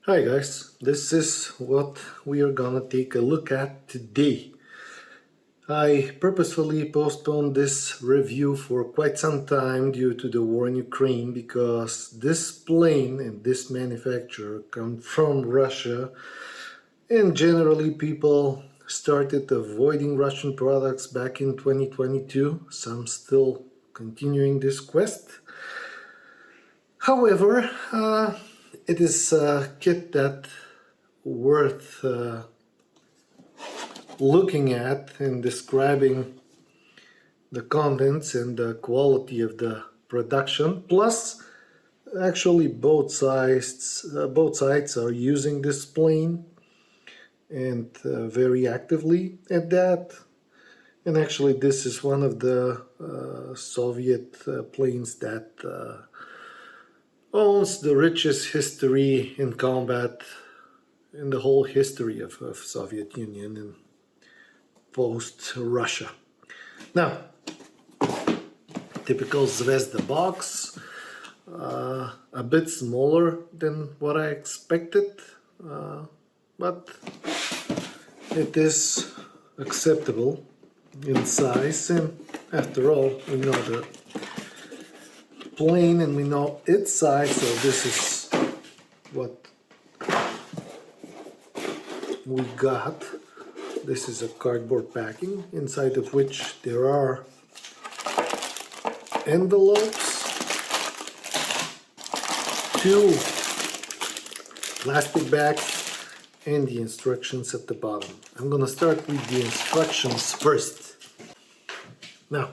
Hi guys, this is what we are gonna take a look at today. I purposefully postponed this review for quite some time due to the war in Ukraine because this plane and this manufacturer come from Russia, and generally people started avoiding Russian products back in 2022, some still continuing this quest. However, it is a kit that worth looking at and describing the contents and the quality of the production. Plus, actually, both sides are using this plane and very actively at that. And actually, this is one of the Soviet planes that owns the richest history in combat in the whole history of Soviet Union and post-Russia. Now, typical Zvezda box, a bit smaller than what I expected, but it is acceptable in size, and after all, we know the plane and we know its size, so this is what we got. This is a cardboard packing inside of which there are envelopes, 2 plastic bags, and the instructions at the bottom. I'm gonna start with the instructions first. Now,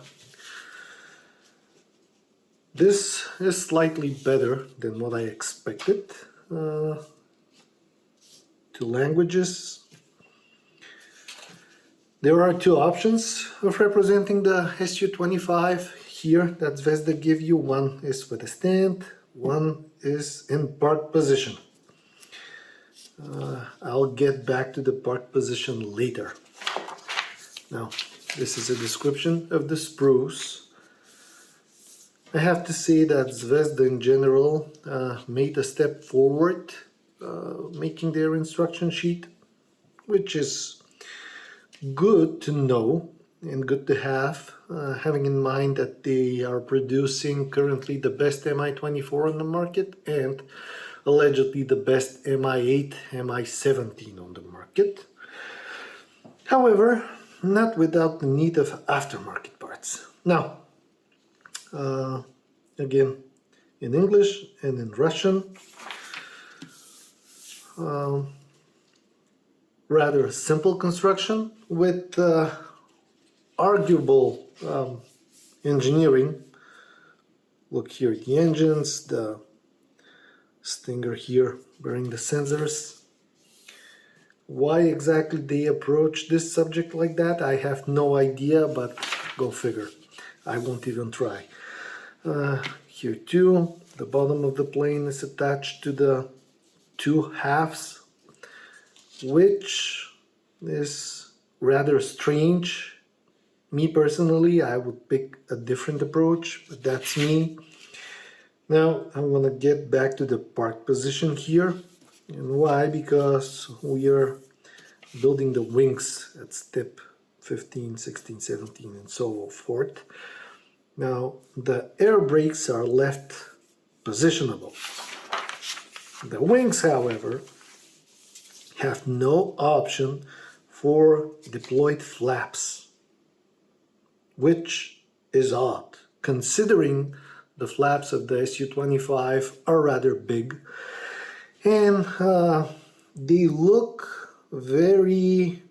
this is slightly better than what I expected. 2 languages. There are 2 options of representing the SU-25 here that Zvezda give you. One is with a stand, one is in park position. I'll get back to the park position later. Now, this is a description of the sprues. I have to say that Zvezda in general made a step forward, making their instruction sheet, which is good to know and good to have, having in mind that they are producing currently the best Mi-24 on the market and allegedly the best Mi-8, Mi-17 on the market. However, not without the need of aftermarket parts. Now, again, in English and in Russian. Rather simple construction with arguable engineering. Look here at the engines, the stinger here bearing the sensors. Why exactly they approach this subject like that, I have no idea, but go figure. I won't even try. Here too, the bottom of the plane is attached to the 2 halves, which is rather strange. Me personally, I would pick a different approach, but that's me. Now I'm gonna get back to the park position here. And why? Because we are building the wings at step 15, 16, 17 and so forth. Now the air brakes are left positionable. The wings, however, have no option for deployed flaps, which is odd, considering the flaps of the SU-25 are rather big, and they look very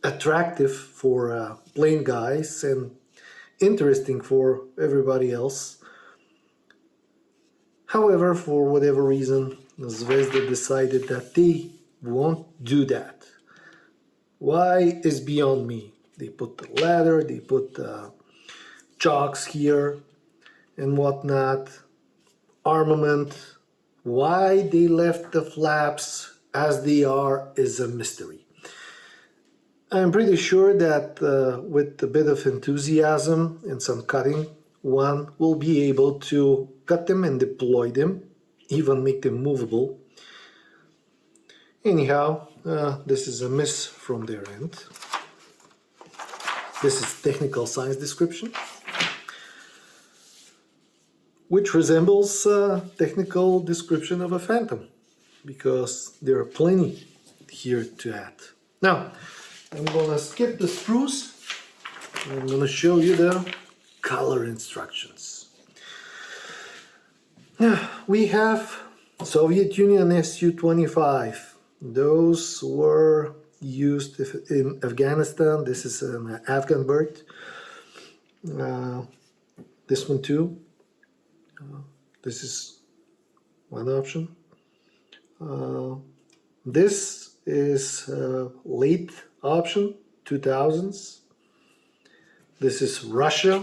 attractive for plane guys and interesting for everybody else. However, for whatever reason, Zvezda decided that they won't do that. Why is beyond me. They put the ladder, they put the chocks here and whatnot, armament. Why they left the flaps as they are is a mystery. I'm pretty sure that with a bit of enthusiasm and some cutting, one will be able to cut them and deploy them, even make them movable. Anyhow, this is a miss from their end. This is technical science description, which resembles technical description of a Phantom, because there are plenty here to add. Now, I'm gonna skip the spruce. I'm gonna show you the color instructions. Now, we have Soviet Union SU-25. Those were used in Afghanistan. This is an Afghan bird. This one too. This is one option. This is late option, 2000s. This is Russia.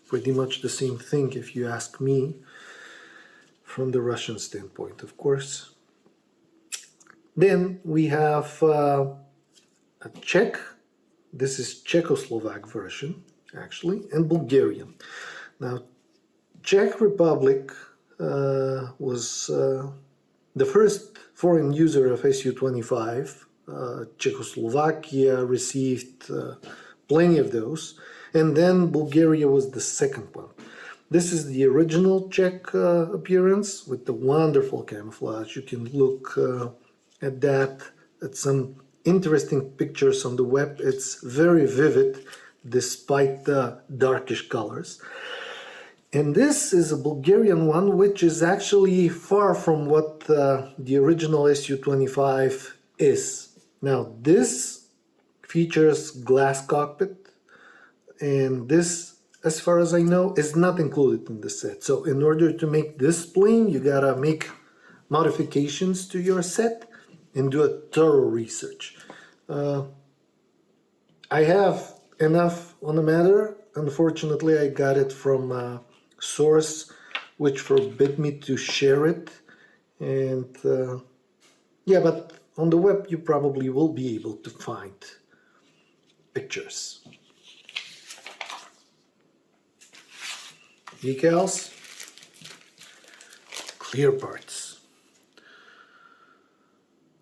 Pretty much the same thing if you ask me, from the Russian standpoint, of course. Then we have a Czech. This is Czechoslovak version, actually, and Bulgarian. Now, Czech Republic was the first foreign user of SU-25. Czechoslovakia received plenty of those, and then Bulgaria was the second one. This is the original Czech appearance with the wonderful camouflage. You can look at that, at some interesting pictures on the web. It's very vivid despite the darkish colors. And this is a Bulgarian one, which is actually far from what the original SU-25 is. Now, this features glass cockpit, and this, as far as I know, is not included in the set. So in order to make this plane, you gotta make modifications to your set and do a thorough research. I have enough on the matter. Unfortunately, I got it from a source which forbid me to share it. And yeah, but on the web you probably will be able to find pictures. Decals, clear parts.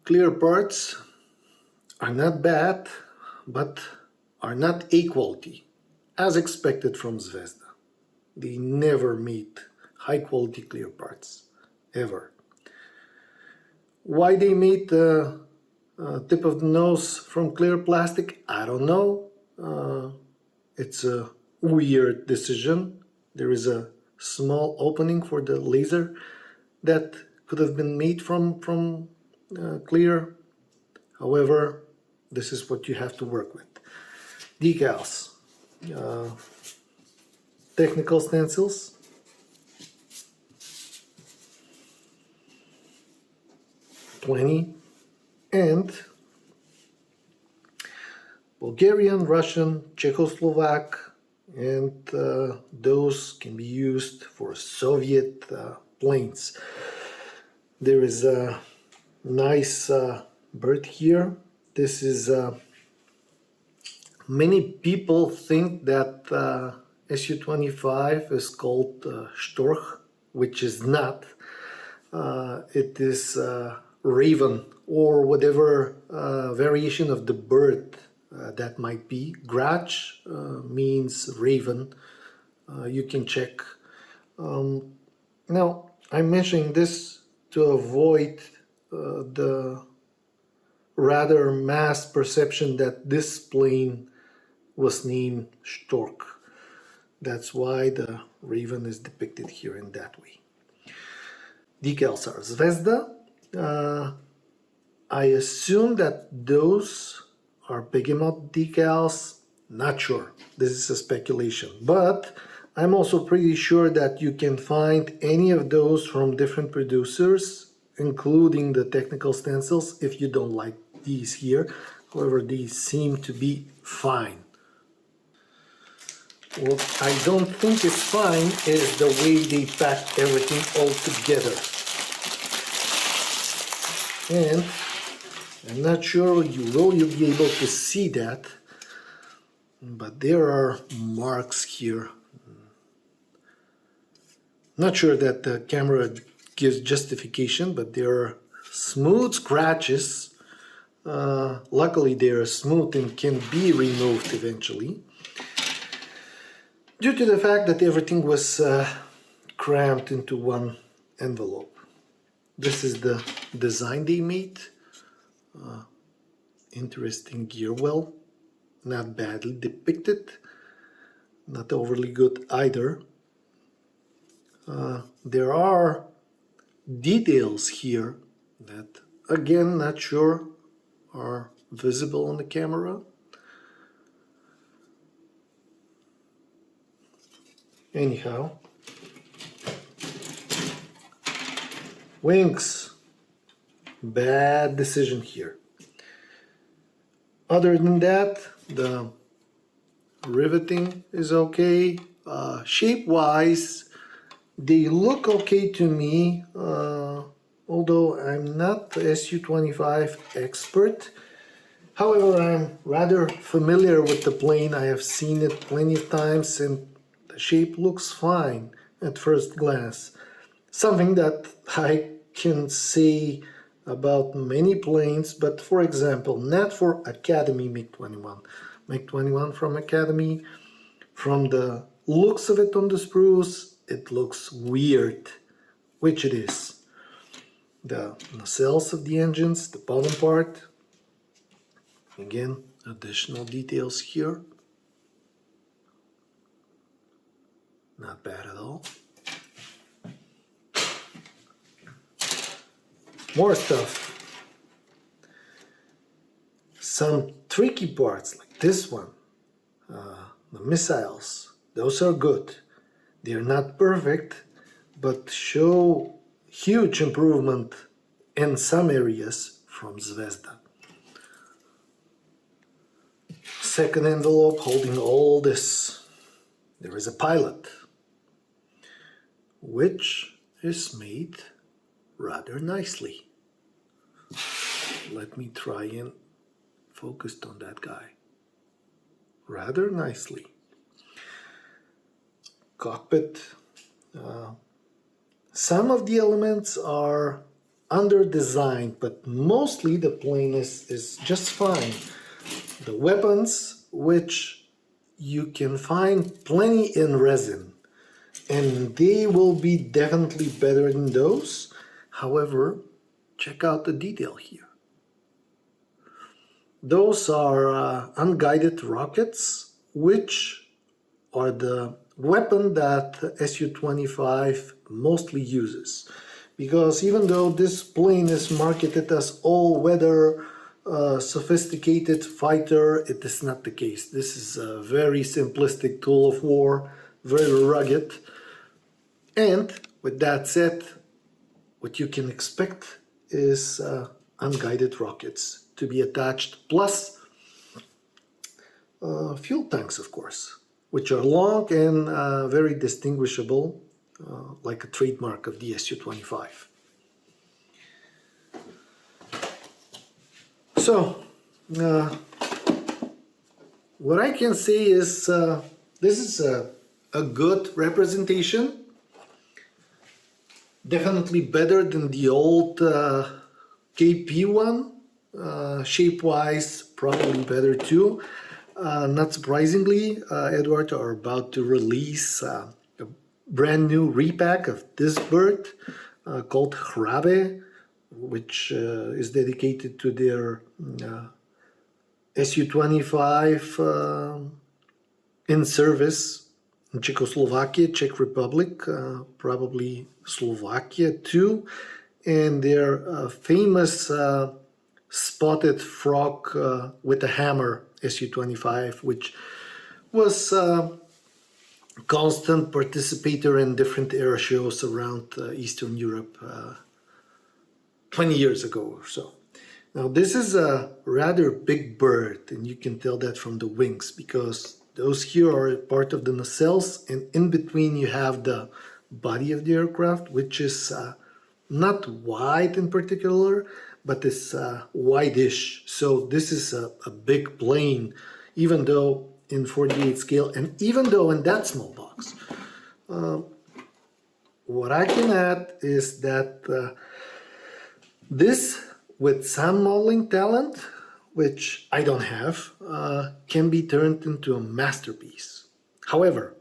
Clear parts are not bad, but are not A quality, as expected from Zvezda. They never meet high quality clear parts, ever. Why they made the tip of the nose from clear plastic, I don't know. It's a weird decision. There is a small opening for the laser that could have been made from clear. However, this is what you have to work with. Decals, technical stencils, plenty, and Bulgarian, Russian, Czechoslovak, and those can be used for Soviet planes. There is a nice bird here. This is many people think that SU-25 is called Storch, which is not. It is raven, or whatever variation of the bird that might be. Grach means raven. You can check. Now, I'm mentioning this to avoid the rather mass perception that this plane was named Storch. That's why the raven is depicted here in that way. Decals are Zvezda. I assume that those are behemoth decals. Not sure. This is a speculation. But I'm also pretty sure that you can find any of those from different producers, including the technical stencils, if you don't like these here. However, these seem to be fine. What I don't think is fine is the way they pack everything all together. And I'm not sure you'll be able to see that, but there are marks here. Not sure that the camera gives justification, but there are smooth scratches. Luckily they are smooth and can be removed eventually, due to the fact that everything was crammed into one envelope. This is the design they made. Interesting gear well, not badly depicted, not overly good either. There are details here that, again, not sure are visible on the camera. Anyhow, wings, bad decision here. Other than that, the riveting is okay. Shape-wise, they look okay to me, although I'm not the SU-25 expert. However, I'm rather familiar with the plane. I have seen it plenty of times and the shape looks fine at first glance. Something that I can say about many planes, but for example, not for Academy MiG-21. MiG-21 from Academy, from the looks of it on the spruce, it looks weird, which it is. The nacelles of the engines, the bottom part, again, additional details here. Not bad at all. More stuff. Some tricky parts like this one. The missiles, those are good. They're not perfect, but show huge improvement in some areas from Zvezda. Second envelope holding all this. There is a pilot, which is made rather nicely. Let me try and focus on that guy. Rather nicely. Cockpit. Some of the elements are under-designed, but mostly the plane is just fine. The weapons, which you can find plenty in resin, and they will be definitely better than those. However, check out the detail here. Those are unguided rockets, which are the weapon that SU-25 mostly uses. Because even though this plane is marketed as all-weather, sophisticated fighter, it is not the case. This is a very simplistic tool of war, very rugged. And with that said, what you can expect is unguided rockets to be attached, plus fuel tanks, of course, which are long and very distinguishable, like a trademark of the SU-25. So, what I can say is this is a good representation. Definitely better than the old KP one. Shape-wise, probably better too. Not surprisingly, Eduard are about to release a brand new repack of this bird called Hrabe, which is dedicated to their SU-25 in service in Czechoslovakia, Czech Republic, probably Slovakia too, and their famous spotted frog with a hammer SU-25, which was constant participator in different air shows around Eastern Europe 20 years ago or so. Now this is a rather big bird, and you can tell that from the wings, because those here are part of the nacelles, and in between you have the body of the aircraft, which is not wide in particular, but is wide-ish. So this is a big plane, even though in 48 scale, and even though in that small box. What I can add is that This, with some modeling talent, which I don't have, can be turned into a masterpiece. However,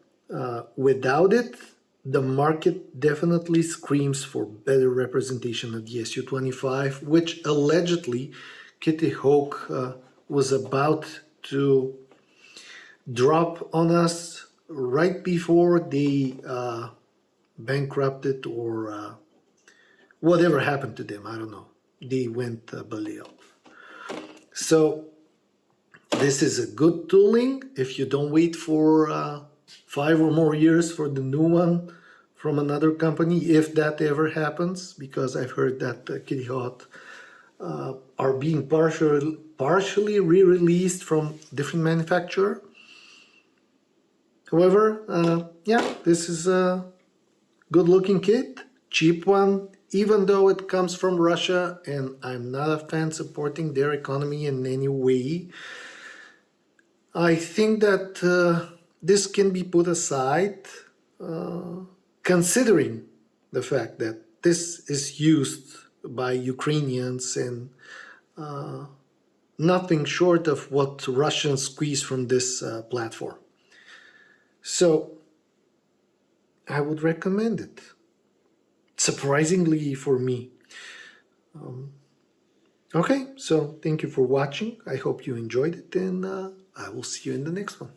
without it, the market definitely screams for better representation of the SU-25, which allegedly Kitty Hawk was about to drop on us right before they bankrupted or whatever happened to them. I don't know. They went belly up. So this is a good tooling if you don't wait for 5 or more years for the new one from another company, if that ever happens, because I've heard that Kitty Hawk are being partially re-released from different manufacturer. However, yeah, this is a good looking kit, cheap one, even though it comes from Russia, and I'm not a fan supporting their economy in any way. I think that this can be put aside, considering the fact that this is used by Ukrainians and nothing short of what Russians squeeze from this platform. So I would recommend it, surprisingly for me. Okay, so thank you for watching. I hope you enjoyed it, and I will see you in the next one.